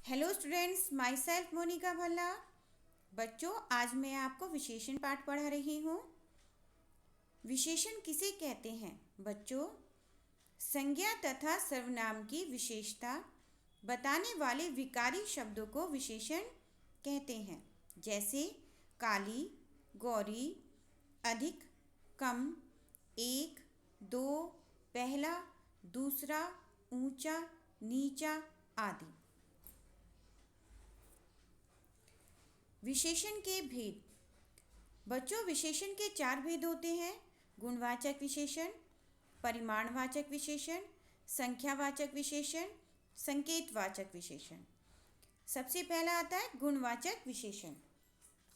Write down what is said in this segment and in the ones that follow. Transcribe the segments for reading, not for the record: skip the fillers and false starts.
Hello students, myself Monika Bhalla. बच्चों, आज मैं आपको विशेषण पाठ पढ़ा रही हूँ। विशेषण किसे कहते हैं? बच्चों, संज्ञा तथा सर्वनाम की विशेषता बताने वाले विकारी शब्दों को विशेषण कहते हैं। जैसे काली, गौरी, अधिक, कम, एक, दो, पहला, दूसरा, ऊंचा, नीचा आदि। विशेषण के भेद। बच्चों, विशेषण के 4 भेद होते हैं: गुणवाचक विशेषण, परिमाणवाचक विशेषण, संख्यावाचक विशेषण, संकेतवाचक विशेषण। सबसे पहला आता है गुणवाचक विशेषण।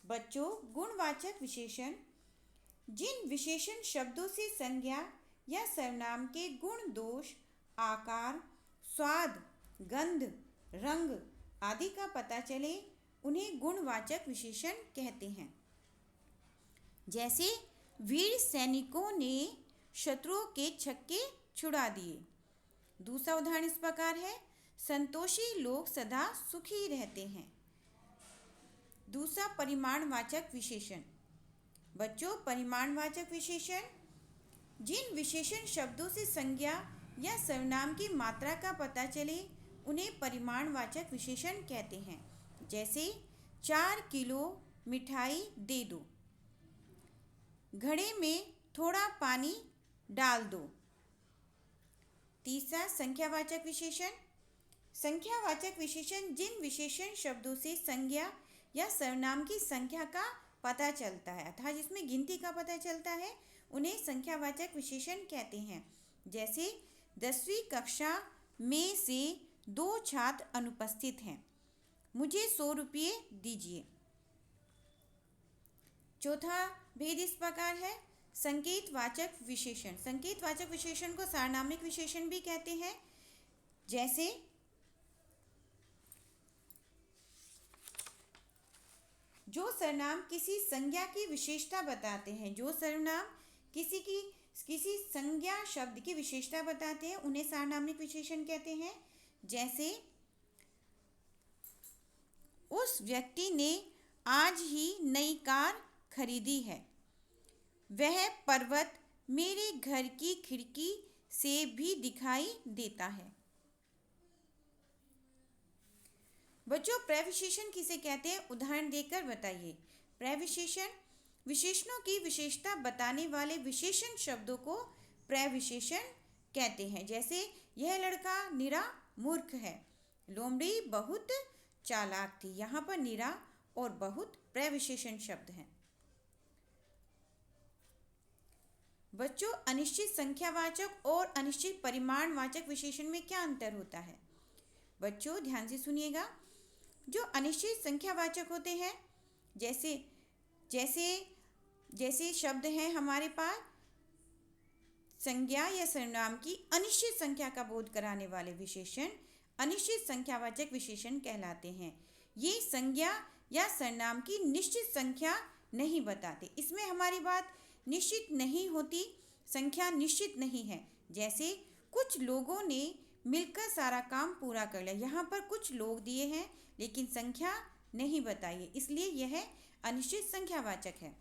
बच्चों, गुणवाचक विशेषण जिन विशेषण शब्दों से संज्ञा या सर्वनाम के गुण, दोष, आकार, स्वाद, गंध, रंग आदि का पता चले उन्हें गुणवाचक विशेषण कहते हैं। जैसे वीर सैनिकों ने शत्रुओं के छक्के छुड़ा दिए। दूसरा उदाहरण इस प्रकार है: संतोषी लोग सदा सुखी रहते हैं। दूसरा परिमाणवाचक विशेषण। बच्चों, परिमाणवाचक विशेषण जिन विशेषण शब्दों से संज्ञा या सर्वनाम की मात्रा का पता चले उन्हें परिमाणवाचक विशेषण कहते हैं। जैसे 4 किलो मिठाई दे दो, घड़े में थोड़ा पानी डाल दो। तीसरा संख्यावाचक विशेषण। संख्यावाचक विशेषण जिन विशेषण शब्दों से संज्ञा या सर्वनाम की संख्या का पता चलता है अर्थात जिसमें गिनती का पता चलता है उन्हें संख्यावाचक विशेषण कहते हैं। जैसे 10वीं कक्षा में से 2 छात्र अनुपस्थित हैं, मुझे 100 रुपये दीजिए। चौथा भेद इस प्रकार है: संकेतवाचक विशेषण। संकेतवाचक विशेषण को सार्वनामिक विशेषण भी कहते हैं। जैसे जो सर्वनाम किसी संज्ञा की विशेषता बताते हैं, जो सर्वनाम किसी संज्ञा शब्द की विशेषता बताते हैं उन्हें सार्वनामिक विशेषण कहते हैं। जैसे उस व्यक्ति ने आज ही नई कार खरीदी है, वह पर्वत मेरे घर की खिड़की से भी दिखाई देता है। बच्चों, प्रविशेषण किसे कहते हैं? उदाहरण देकर बताइए। प्रविशेषण विशेषणों की विशेषता बताने वाले विशेषण शब्दों को प्रविशेषण कहते हैं। जैसे यह लड़का निरा मूर्ख है, लोमड़ी बहुत चालाक थी। यहाँ पर निरा और बहुत प्रविशेषण शब्द हैं। बच्चों, अनिश्चित संख्यावाचक और अनिश्चित परिमाणवाचक विशेषण में क्या अंतर होता है? बच्चों, ध्यान से सुनिएगा। जो अनिश्चित संख्यावाचक होते हैं, जैसे शब्द हैं हमारे पास संज्ञा या सर्वनाम की अनिश्चित संख्या का बोध कराने वाले विशेषण अनिश्चित संख्यावाचक विशेषण कहलाते हैं। ये संज्ञा या सर्वनाम की निश्चित संख्या नहीं बताते। इसमें हमारी बात निश्चित नहीं होती, संख्या निश्चित नहीं है। जैसे कुछ लोगों ने मिलकर सारा काम पूरा कर लिया। यहाँ पर कुछ लोग दिए हैं लेकिन संख्या नहीं बताई है, इसलिए यह अनिश्चित संख्यावाचक है।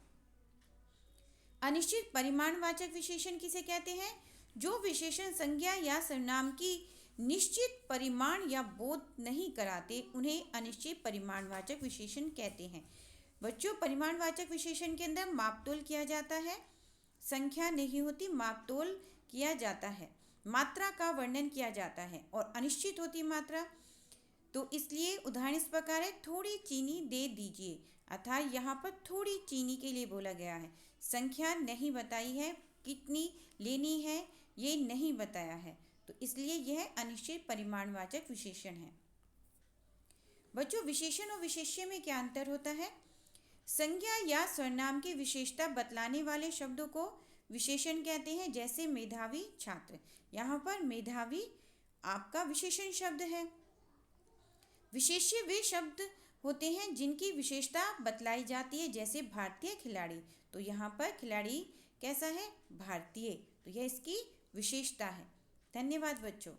अनिश्चित परिमाणवाचक विशेषण किसे कहते हैं? जो विशेषण संज्ञा या सर्वनाम की निश्चित परिमाण या बोध नहीं कराते उन्हें अनिश्चित परिमाणवाचक विशेषण कहते हैं। बच्चों, परिमाणवाचक विशेषण के अंदर मापतोल किया जाता है, संख्या नहीं होती, मापतोल किया जाता है, मात्रा का वर्णन किया जाता है और अनिश्चित होती मात्रा। तो इसलिए उदाहरण इस प्रकार है: थोड़ी चीनी दे दीजिए, अर्थात यहाँ पर थोड़ी चीनी के लिए बोला गया है। संख्या नहीं बताई है, कितनी लेनी है ये नहीं बताया है, तो इसलिए यह अनिश्चित परिमाणवाचक विशेषण है। बच्चों, विशेषण और विशेष्य में क्या अंतर होता है? संज्ञा या सर्वनाम की विशेषता बतलाने वाले शब्दों को विशेषण कहते हैं। जैसे मेधावी छात्र, यहाँ पर मेधावी आपका विशेषण शब्द है। विशेष्य वे शब्द होते हैं जिनकी विशेषता बतलाई जाती है। जैसे भारतीय खिलाड़ी, तो यहाँ पर खिलाड़ी कैसा है? भारतीय, तो यह इसकी विशेषता है। धन्यवाद बच्चों।